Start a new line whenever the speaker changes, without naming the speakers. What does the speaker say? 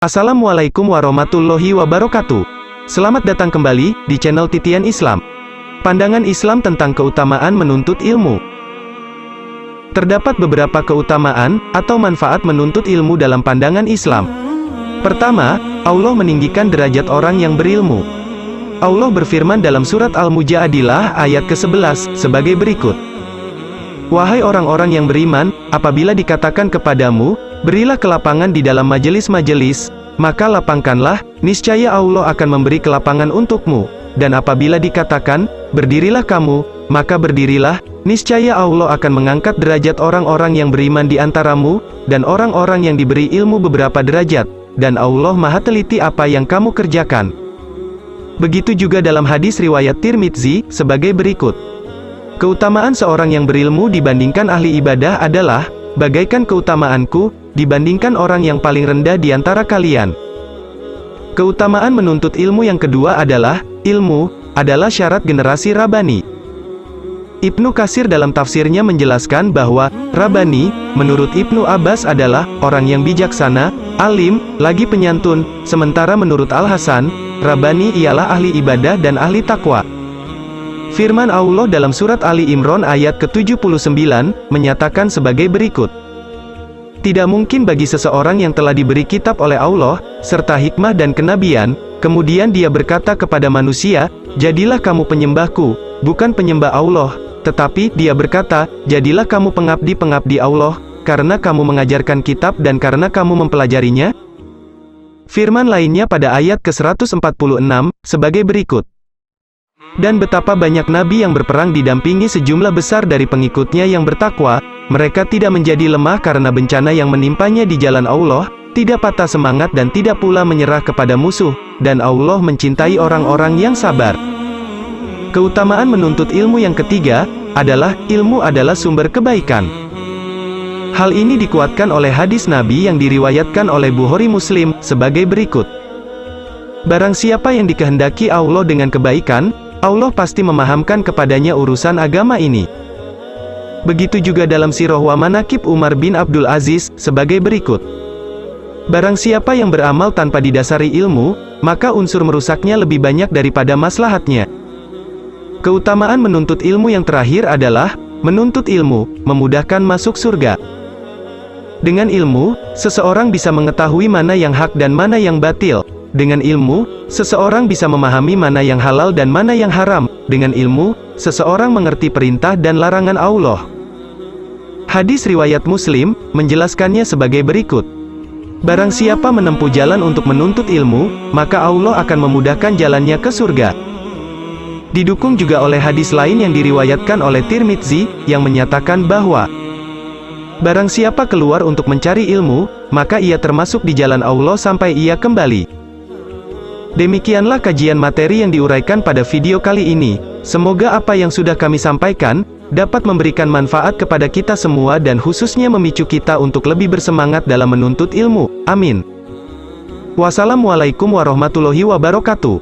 Assalamualaikum warahmatullahi wabarakatuh. Selamat datang kembali di channel Titian Islam. Pandangan Islam tentang keutamaan menuntut ilmu. Terdapat beberapa keutamaan atau manfaat menuntut ilmu dalam pandangan Islam. Pertama, Allah meninggikan derajat orang yang berilmu. Allah berfirman dalam surat Al-Mujadilah ayat ke-11 sebagai berikut. Wahai orang-orang yang beriman, apabila dikatakan kepadamu, berilah kelapangan di dalam majelis-majelis, maka lapangkanlah, niscaya Allah akan memberi kelapangan untukmu. Dan apabila dikatakan, berdirilah kamu, maka berdirilah, niscaya Allah akan mengangkat derajat orang-orang yang beriman di antaramu, dan orang-orang yang diberi ilmu beberapa derajat, dan Allah maha teliti apa yang kamu kerjakan. Begitu juga dalam hadis riwayat Tirmidzi, sebagai berikut. Keutamaan seorang yang berilmu dibandingkan ahli ibadah adalah, bagaikan keutamaanku, dibandingkan orang yang paling rendah di antara kalian. Keutamaan menuntut ilmu yang kedua adalah, ilmu adalah syarat generasi Rabbani. Ibnu Katsir dalam tafsirnya menjelaskan bahwa, Rabbani, menurut Ibnu Abbas adalah, orang yang bijaksana, alim, lagi penyantun, sementara menurut Al-Hasan, Rabbani ialah ahli ibadah dan ahli takwa. Firman Allah dalam surat Ali Imran ayat ke-79, menyatakan sebagai berikut. Tidak mungkin bagi seseorang yang telah diberi kitab oleh Allah, serta hikmah dan kenabian, kemudian dia berkata kepada manusia, jadilah kamu penyembahku, bukan penyembah Allah, tetapi dia berkata, jadilah kamu pengabdi-pengabdi Allah, karena kamu mengajarkan kitab dan karena kamu mempelajarinya. Firman lainnya pada ayat ke-146, sebagai berikut. Dan betapa banyak nabi yang berperang didampingi sejumlah besar dari pengikutnya yang bertakwa, mereka tidak menjadi lemah karena bencana yang menimpanya di jalan Allah, tidak patah semangat dan tidak pula menyerah kepada musuh, dan Allah mencintai orang-orang yang sabar. Keutamaan menuntut ilmu yang ketiga, adalah, ilmu adalah sumber kebaikan. Hal ini dikuatkan oleh hadis Nabi yang diriwayatkan oleh Bukhari Muslim, sebagai berikut. Barang siapa yang dikehendaki Allah dengan kebaikan, Allah pasti memahamkan kepadanya urusan agama ini. Begitu juga dalam Sirah wa Manaqib Umar bin Abdul Aziz, sebagai berikut. Barang siapa yang beramal tanpa didasari ilmu, maka unsur merusaknya lebih banyak daripada maslahatnya. Keutamaan menuntut ilmu yang terakhir adalah, menuntut ilmu, memudahkan masuk surga. Dengan ilmu, seseorang bisa mengetahui mana yang hak dan mana yang batil. Dengan ilmu, seseorang bisa memahami mana yang halal dan mana yang haram. Dengan ilmu, seseorang mengerti perintah dan larangan Allah. Hadis riwayat Muslim, menjelaskannya sebagai berikut. Barang siapa menempuh jalan untuk menuntut ilmu, maka Allah akan memudahkan jalannya ke surga. Didukung juga oleh hadis lain yang diriwayatkan oleh Tirmidzi, yang menyatakan bahwa, barang siapa keluar untuk mencari ilmu, maka ia termasuk di jalan Allah sampai ia kembali. Demikianlah kajian materi yang diuraikan pada video kali ini. Semoga apa yang sudah kami sampaikan, dapat memberikan manfaat kepada kita semua dan khususnya memicu kita untuk lebih bersemangat dalam menuntut ilmu. Amin. Wassalamualaikum warahmatullahi wabarakatuh.